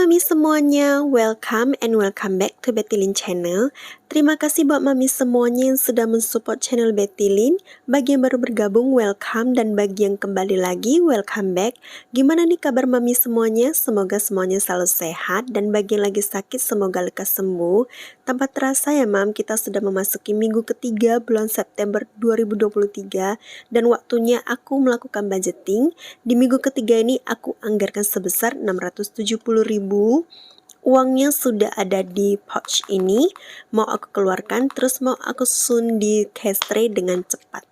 Mami semuanya, welcome and welcome back to Betty Lin Channel. Terima kasih buat Mami semuanya yang sudah mensupport channel Betty Lin. Bagi yang baru bergabung, welcome, dan bagi yang kembali lagi, welcome back. Gimana nih kabar Mami semuanya? Semoga semuanya selalu sehat, dan bagi yang lagi sakit, semoga lekas sembuh. Tanpa terasa ya Mam, kita sudah memasuki minggu ketiga bulan September 2023, dan waktunya aku melakukan budgeting. Di minggu ketiga ini aku anggarkan sebesar 670.000. Uangnya sudah ada di pouch ini, mau aku keluarkan terus mau aku susun di cash tray dengan cepat.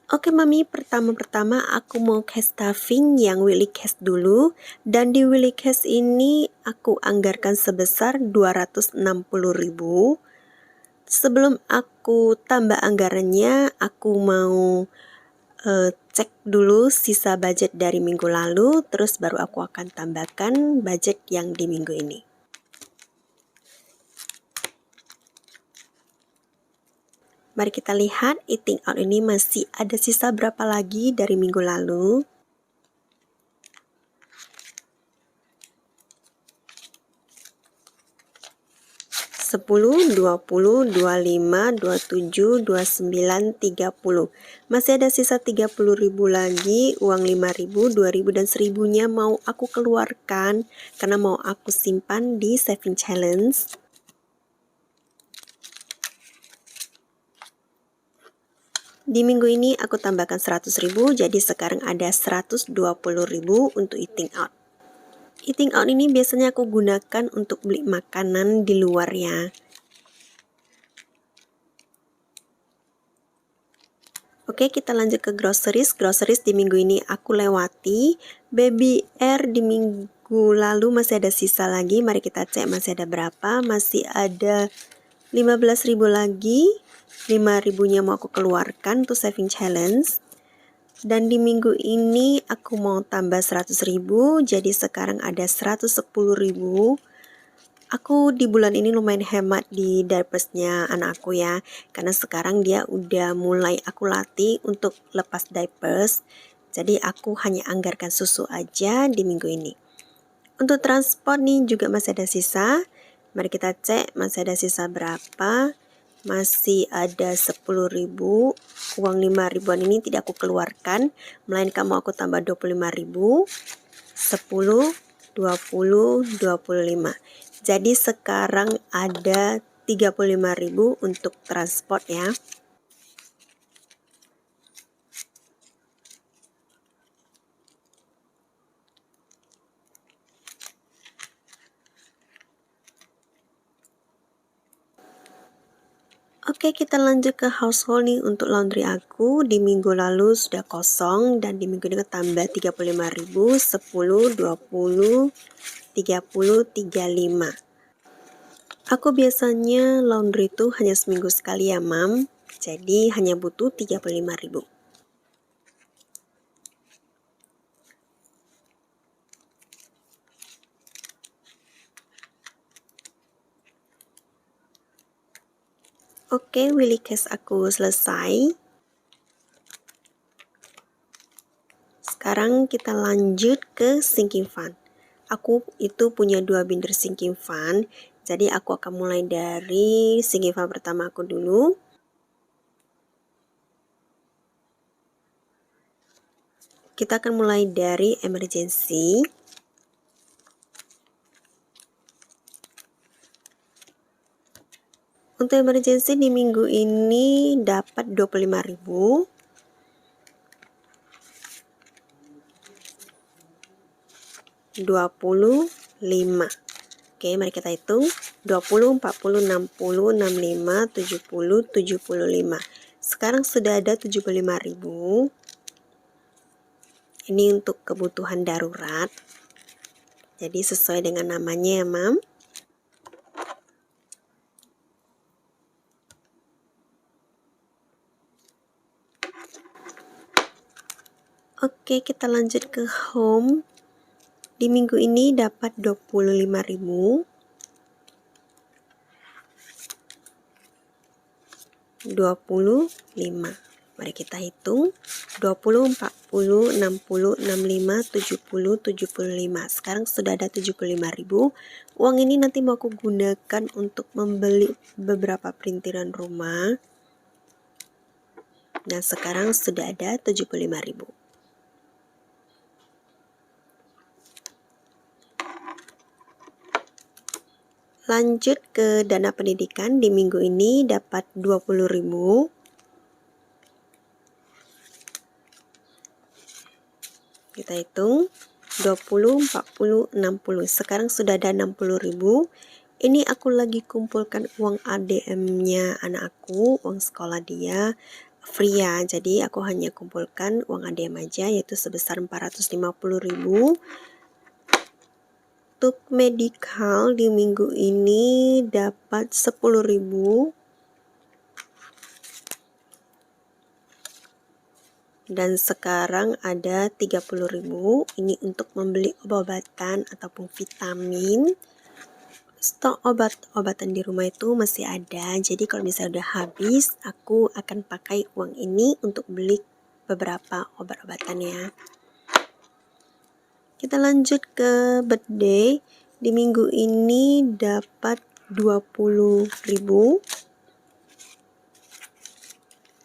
Oke Mami, pertama aku mau cash stuffing yang Willy Cash dulu. Dan di Willy Cash ini aku anggarkan sebesar 260.000. Sebelum aku tambah anggarannya, aku mau cek dulu sisa budget dari minggu lalu, terus baru aku akan tambahkan budget yang di minggu ini. Mari kita lihat eating out ini masih ada sisa berapa lagi dari minggu lalu. Sepuluh, 20, 25, 27, 29, 30. Masih ada sisa 30.000 lagi, uang 5.000, 2.000, dan 1.000-nya mau aku keluarkan karena mau aku simpan di saving challenge. Di minggu ini aku tambahkan 100.000, jadi sekarang ada 120.000 untuk eating out. Eating out ini biasanya aku gunakan untuk beli makanan di luar ya. Oke, kita lanjut ke groceries. Groceries di minggu ini aku lewati. Baby air di minggu lalu masih ada sisa lagi. Mari kita cek masih ada berapa. Masih ada 15.000 lagi. 5.000-nya mau aku keluarkan untuk saving challenge. Dan di minggu ini aku mau tambah 100.000, jadi sekarang ada 110.000. Aku di bulan ini lumayan hemat di diapersnya anak aku ya, karena sekarang dia udah mulai aku latih untuk lepas diapers. Jadi aku hanya anggarkan susu aja di minggu ini. Untuk transport nih juga masih ada sisa. Mari kita cek masih ada sisa berapa. Masih ada 10.000. Uang 5.000-an ini tidak aku keluarkan, melainkan mau aku tambah 25.000. 10, 20, 25. Jadi sekarang ada 35.000 untuk transport ya. Oke, kita lanjut ke household nih. Untuk laundry aku di minggu lalu sudah kosong, dan di minggu ini tambah 35.000, 10, 20, 30, 35. Aku biasanya laundry itu hanya seminggu sekali ya Mam, jadi hanya butuh 35.000. Oke, Willy Cash aku selesai. Sekarang kita lanjut ke sinking fund. Aku itu punya 2 binder sinking fund, jadi aku akan mulai dari sinking fund pertama aku dulu. Kita akan mulai dari emergency. Untuk emergency di minggu ini dapat 25.000. Oke, mari kita hitung. 20, 40, 60, 65, 70, 75. Sekarang sudah ada 75.000. Ini untuk kebutuhan darurat. Jadi sesuai dengan namanya ya, Mam. Oke, kita lanjut ke home. Di minggu ini dapat 25.000. 25. Mari kita hitung. 20, 40, 60, 65, 70, 75. Sekarang sudah ada 75.000. Uang ini nanti mau aku gunakan untuk membeli beberapa perintilan rumah. Dan sekarang sudah ada 75.000. Lanjut ke dana pendidikan. Di minggu ini dapat 20.000. Kita hitung 20, 40, 60. Sekarang sudah ada 60.000. Ini aku lagi kumpulkan uang ADM-nya anak aku, uang sekolah dia free ya. Jadi aku hanya kumpulkan uang ADM aja, yaitu sebesar 450.000. Untuk medical di minggu ini dapat 10.000. Dan sekarang ada 30.000. Ini untuk membeli obat-obatan ataupun vitamin. Stok obat-obatan di rumah itu masih ada. Jadi kalau misalnya udah habis, aku akan pakai uang ini untuk beli beberapa obat-obatan ya. Kita lanjut ke birthday. Di minggu ini dapat 20.000.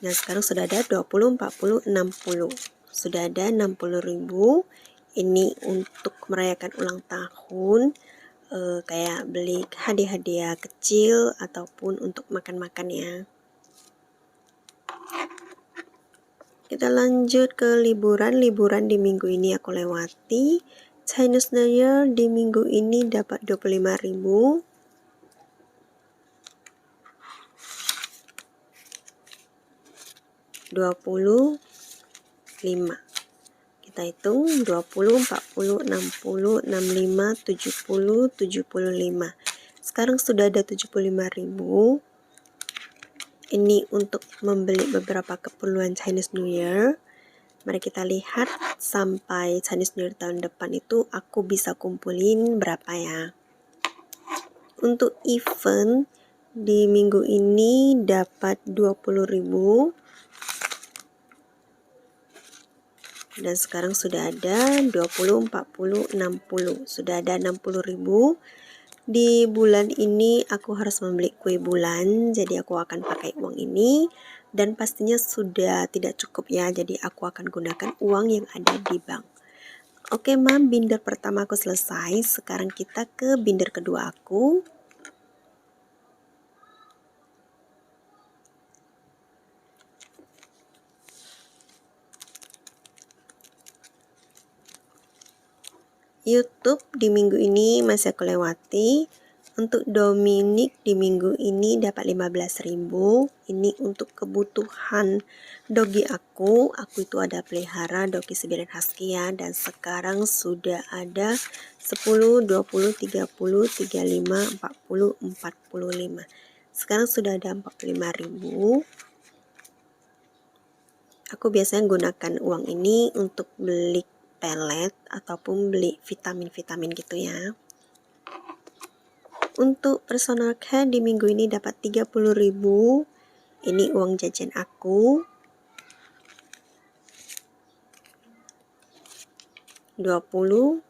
Nah, sekarang sudah ada 20, 40, 60. Sudah ada 60.000. Ini untuk merayakan ulang tahun, kayak beli hadiah-hadiah kecil ataupun untuk makan-makan ya. Kita lanjut ke liburan. Liburan di minggu ini aku lewati. Chinese New Year di minggu ini dapat 25.000. Kita hitung 20, 40, 60, 65, 70, 75. Sekarang sudah ada 75.000. Ini untuk membeli beberapa keperluan Chinese New Year. Mari kita lihat sampai Chinese New Year tahun depan itu aku bisa kumpulin berapa ya. Untuk event di minggu ini dapat 20.000. Dan sekarang sudah ada 20, 40, 60. Sudah ada 60.000. Di bulan ini aku harus membeli kue bulan, jadi aku akan pakai uang ini. Dan pastinya sudah tidak cukup ya, jadi aku akan gunakan uang yang ada di bank. Oke mam, binder pertama aku selesai. Sekarang kita ke binder kedua aku. YouTube di minggu ini masih aku lewati. Untuk Dominic di minggu ini dapat 15.000. Ini untuk kebutuhan dogi aku. Aku itu ada pelihara dogi Siberian Husky ya. Dan sekarang sudah ada 10, 20, 30, 35, 40, 45. Sekarang sudah ada 45.000. Aku biasanya gunakan uang ini untuk beli pelet ataupun beli vitamin-vitamin gitu ya. Untuk personal care di minggu ini dapat 30.000. Ini uang jajan aku. 20,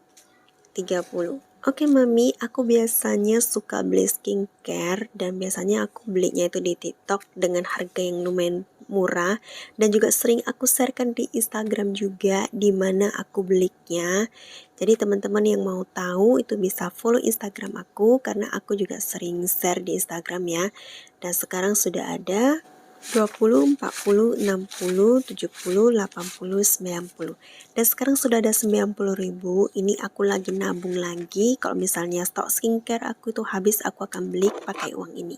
30. Oke mami, aku biasanya suka beli skincare dan biasanya aku belinya itu di TikTok dengan harga yang lumayan murah dan juga sering aku sharekan di Instagram juga di mana aku belinya. Jadi teman-teman yang mau tahu itu bisa follow Instagram aku karena aku juga sering share di Instagram ya. Dan sekarang sudah ada 20, 40, 60, 70, 80, 90. Dan sekarang sudah ada 90.000. Ini aku lagi nabung lagi. Kalau misalnya stok skincare aku itu habis, aku akan beli pakai uang ini.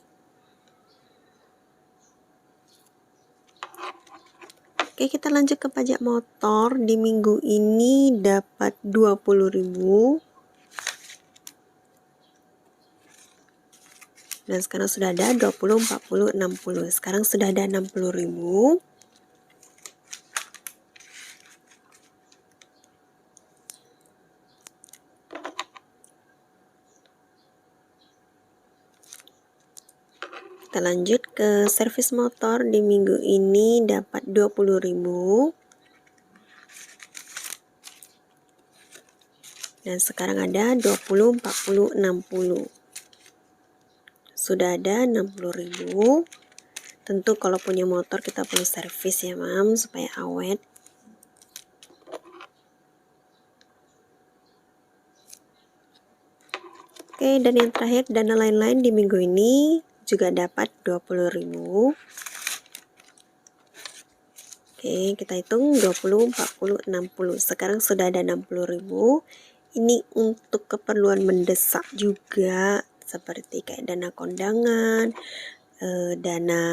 Oke, kita lanjut ke pajak motor. Di minggu ini dapat 20.000. Dan sekarang sudah ada 20, 40, 60. Sekarang sudah ada 60.000. Kita Kita lanjut ke servis motor. Di minggu ini dapat 20.000. Dan sekarang ada 20, 40, 60. Sudah ada 60.000. Tentu kalau punya motor kita perlu servis ya mam, supaya awet. Oke, dan yang terakhir dana lain-lain di minggu ini juga dapat 20.000. Oke, kita hitung 20, 40, 60. Sekarang sudah ada 60.000. Ini untuk keperluan mendesak juga, seperti kayak dana kondangan, dana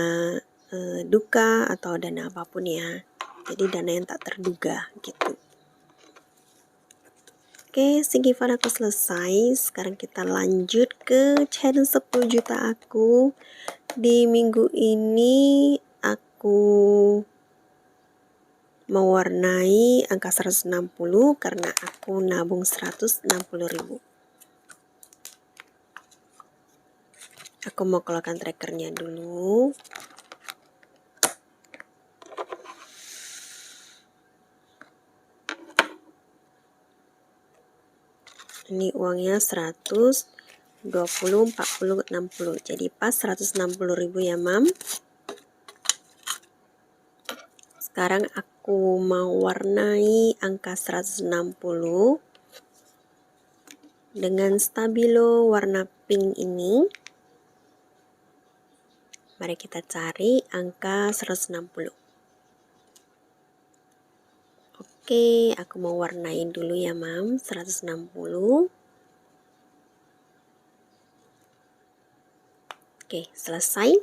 duka, atau dana apapun ya. Jadi dana yang tak terduga gitu. Oke, Sigifan aku selesai. Sekarang kita lanjut ke challenge 10 juta aku. Di minggu ini aku mewarnai angka 160 karena aku nabung 160.000. Aku mau keluarkan trackernya dulu. Ini uangnya 100, 20, 40, 60. Jadi pas 160.000 ya mam. Sekarang aku mau warnai angka 160 dengan stabilo warna pink ini. Mari kita cari angka 160. Oke, aku mau warnain dulu ya mam, 160. Oke, selesai.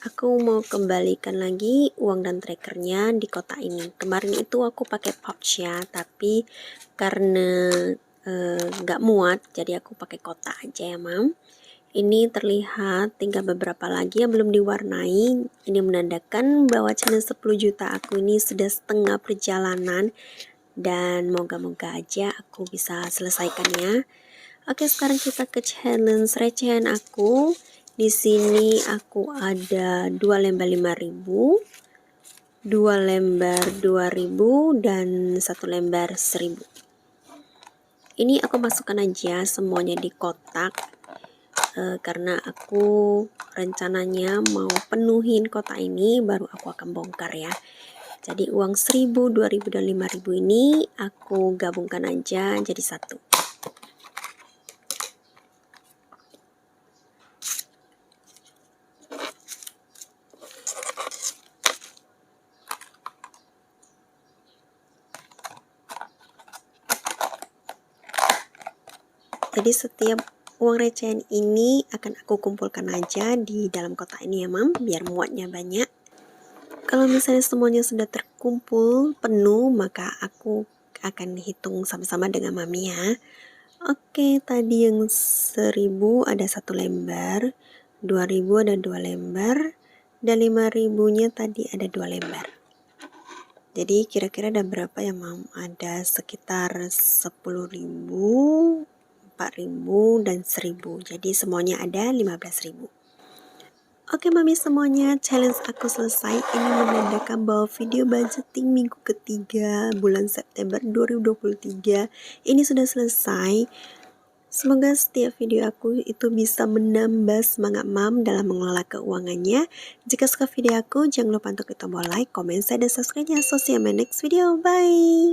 Aku mau kembalikan lagi uang dan trackernya di kotak ini. Kemarin itu aku pakai pouch ya, tapi karena nggak muat, jadi aku pakai kotak aja ya mam. Ini terlihat tinggal beberapa lagi yang belum diwarnai. Ini menandakan bahwa channel 10 juta aku ini sudah setengah perjalanan. Dan moga-moga aja aku bisa selesaikannya. Oke, sekarang kita ke challenge recehan aku. Di sini aku ada 2 lembar 5.000, 2 lembar 2.000, dan 1 lembar 1.000. Ini aku masukkan aja semuanya di kotak. Karena aku rencananya mau penuhin kotak ini baru aku akan bongkar ya. Jadi uang 1.000, 2.000, dan 5.000 ini aku gabungkan aja jadi satu. Jadi setiap uang recehan ini akan aku kumpulkan aja di dalam kotak ini ya mam, biar muatnya banyak. Kalau misalnya semuanya sudah terkumpul penuh, maka aku akan hitung sama-sama dengan mami ya. Oke, tadi yang 1.000 ada 1 lembar, 2.000 ada 2 lembar, dan 5.000-nya tadi ada 2 lembar. Jadi kira-kira ada berapa ya mam? Ada sekitar 10.000, 4.000, dan 1.000. Jadi semuanya ada 15.000. Oke mami semuanya, challenge aku selesai. Ini menandakan bahwa video budgeting minggu ketiga bulan September 2023 ini sudah selesai. Semoga setiap video aku itu bisa menambah semangat mam dalam mengelola keuangannya. Jika suka video aku, jangan lupa untuk klik tombol like, komen, share, dan subscribe-nya. So see you in my next video. Bye!